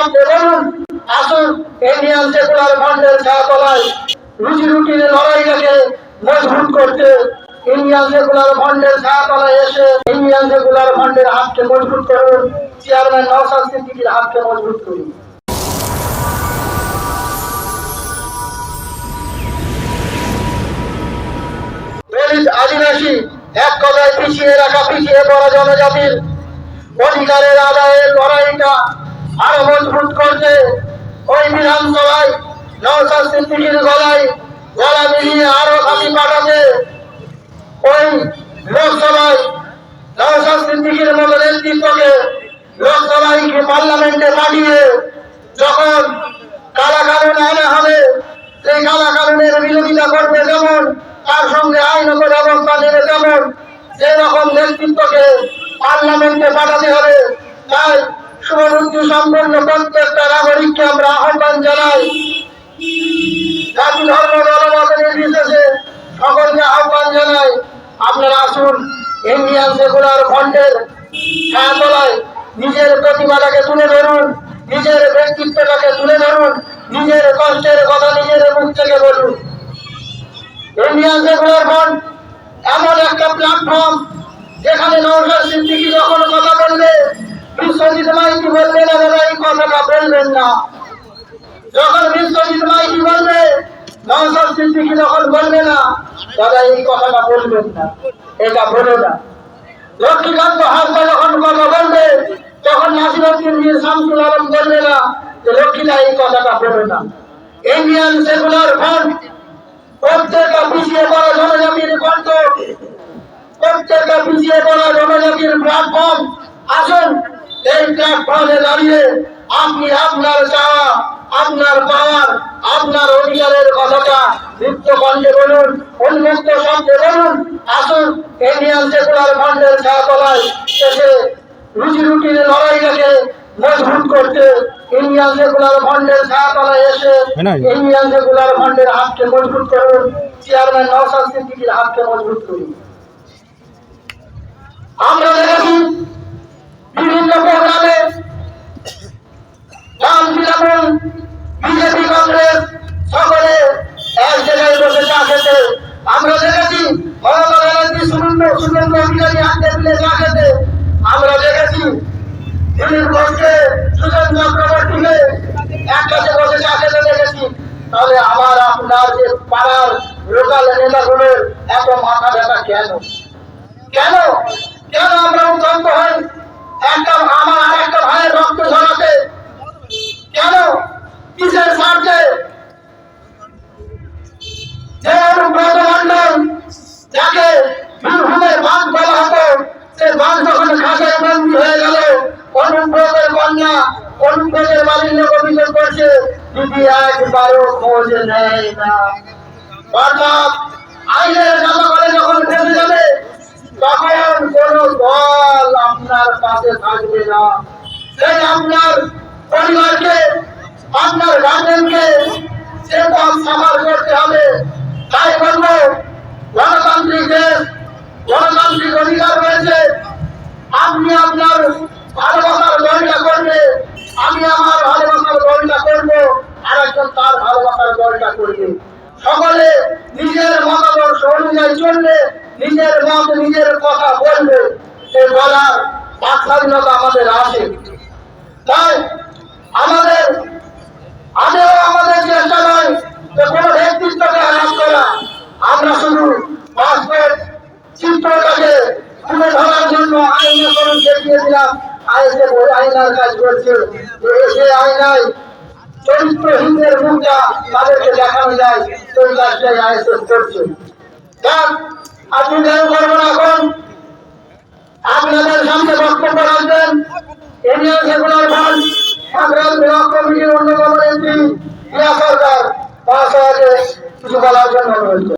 শব্দে বলুন, আসুন ইন্ডিয়ান সেকুলার ফ্রন্টের ছায়াতলায় রুজি রুটির লড়াইটাকে মজবুত করতে ইন্ডিয়ান সেকুলার ফ্রন্টের ছায়াতলায় এসে ইন্ডিয়ান সেকুলার ফ্রন্টের হাতকে মজবুত করুন, চেয়ারম্যান নওশাদ সিদ্দিকীর হাতকে মজবুত করুন। দলিত আদিবাসী এক কথায় পিছিয়ে রাখা, পিছিয়ে পড়া জনজাতির অধিকারের আদায়ের লড়াইটা আরো মজবুত করতে ওই বিধানসভায় নওশাদ সিদ্দিকীর গলায় গলা মিলিয়ে আরো খাতি পাঠাতে ওই লোকসভায় নওশাদ সিদ্দিকীর মতো নেতৃত্বকে লোকসভায় পার্লামেন্টে পাঠিয়ে যখন কালা কানুন আনা হবে, সেই কালা কানুনের বিরোধিতা করবে যেমন, তার সঙ্গে আইনত ব্যবস্থা নেবে তেমন, সেই রকম নেতৃত্বকে পার্লামেন্টে পাঠাতে হবে। তাই শুভবুদ্ধি সম্পন্ন প্রত্যেকটা নাগরিককে আমরা আহ্বান জানাই, জাতি ধর্ম দলমত নির্বিশেষে সকলকে আহ্বান জানাই, আপনারা আসুন ইন্ডিয়ান সেকুলার ফ্রন্টের ছায়াতলায় নিজের প্রতিভাটাকে তুলে ধরুন, নিজের ব্যক্তিত্বটাকে তুলে ধরুন, নিজের কষ্টের কথা নিজের মুখ থেকে বলুন। ইন্ডিয়ান সেকুলার ফ্রন্ট এমন একটা প্ল্যাটফর্ম যেখানে নওশাদ সিদ্দিকী যখন কথা বলবে, বিশ্বজিৎ মাইতি বলবে না দাদা এই কথাটা বলবেন না, যখন বিশ্বজিৎ মাইতি বলবে নওশাদ সিদ্দিকী যখন বলবে না দাদা এই কথাটা বলবেন না, এটা বলে না। লক্ষ্মীকান্ত হাসদা যখন কথা বলবে তখন নাসিরউদ্দিন মীর শামসুল আলম বলবে না যে লক্ষ্মীদা এই কথাটা বলে না। ইন্ডিয়ান সেকুলার ফ্রন্ট প্রত্যেকটা পিছিয়ে পড়া জনজাতির কণ্ঠ, প্রত্যেকটা পিছিয়ে পড়া জনজাতির প্ল্যাটফর্ম। আসুন এই প্ল্যাটফর্মে দাঁড়িয়ে আপনি আপনার চাওয়া, আপনার পাওয়ার, আপনার অধিকারের কথাটা মুক্ত কণ্ঠে বলুন, উন্মুক্ত শব্দে বলুন। আসুন ইন্ডিয়ান সেকুলার ফ্রন্টের ছায়াতলায় এসে রুজি রুটির লড়াইটাকে মজবুত করতে ইন্ডিয়ান সেকুলার ফ্রন্টের ছায়াতলায় এসে ইন্ডিয়ান সেকুলার ফ্রন্টের হাতকে মজবুত করুন, চেয়ারম্যান নওশাদ সিদ্দিকীর হাতকে মজবুত করুন। আমরা দেখেছি বিভিন্ন প্রোগ্রামে বাম তৃণমূল বিজেপি কংগ্রেস সকলে এক জায়গায় বসে চা খেতে, আমরা দেখেছি মমতা ব্যানার্জি সুরেন্দ্র অধিকারী হাতে মিলে চা খেতে, আমরা দেখেছি দিলীপ ঘোষকে সুজন চক্রবর্তীকে এক কাছে বসে চা খেতে দেখেছি। তাহলে আমার আপনার যে পাড়ার লোকাল নেতাগুলোর এত মাথা ব্যথা কেন? কেন কেন আমরা উদ্যন্ত হই একটা আমার আর একটা ভাইয়ের রক্ত ঝরাতে? কেন? কিসের স্বার্থে? যে অনুব্রত মন্ডল যাকে বীরভূমের বাঘ বলা হতো, সে বাঘ যখন খাঁচায় বন্দী হয়ে গেল, অনুব্রতের কন্যা অনুব্রতের বাড়ির লোক অভিযোগ করছে দিদি একবারও খোঁজ নেয় না। অর্থাৎ আইনের জামাকালে যখন ফেসে যাবে তখন কোন দল আপনার পাশে থাকবে না। সেই আপনার পরিবারকে, আপনার গার্জেনকে সে দল সাফার করতে হবে। তাই বলবো গণতান্ত্রিক দেশ, গণতান্ত্রিক অধিকার রয়েছে। আপনি আপনার ভালোবাসার লড়াইটা করবে, আমি আমার ভালোবাসার লড়াইটা করবো, আর একজন তার ভালোবাসার লড়াইটা করবে। সকলে নিজের মতাদর্শ অনুযায়ী চলবে, নিজের মত নিজের কথা বলবে, সে বলার বাক স্বাধীনতা আমাদের আছে। তাই আমাদের আদেও আমাদের চেষ্টা নয় যে কোনো ব্যক্তিত্বকে আঘাত করা, আমরা শুধু বাস্তব চিত্রটাকে তুলে ধরার জন্য আইনে করুন দেখিয়ে দিলাম। আইসে আইনার কাজ করছে, এসে আইনায় চরিত্রহীনদের মুখটা তাদেরকে দেখানো যায়, সেই কাজটাই আইএসএফ করছে। আপনি কেন করবেন? এখন আপনাদের সামনে বক্তব্য রাখবেন ইন্ডিয়ান সেকুলার ফ্রন্ট সংগ্রাম ব্লক কমিটির অন্যতম এমপি রিয়া সরকার, তার সাথে কিছু বলার জন্য রয়েছে।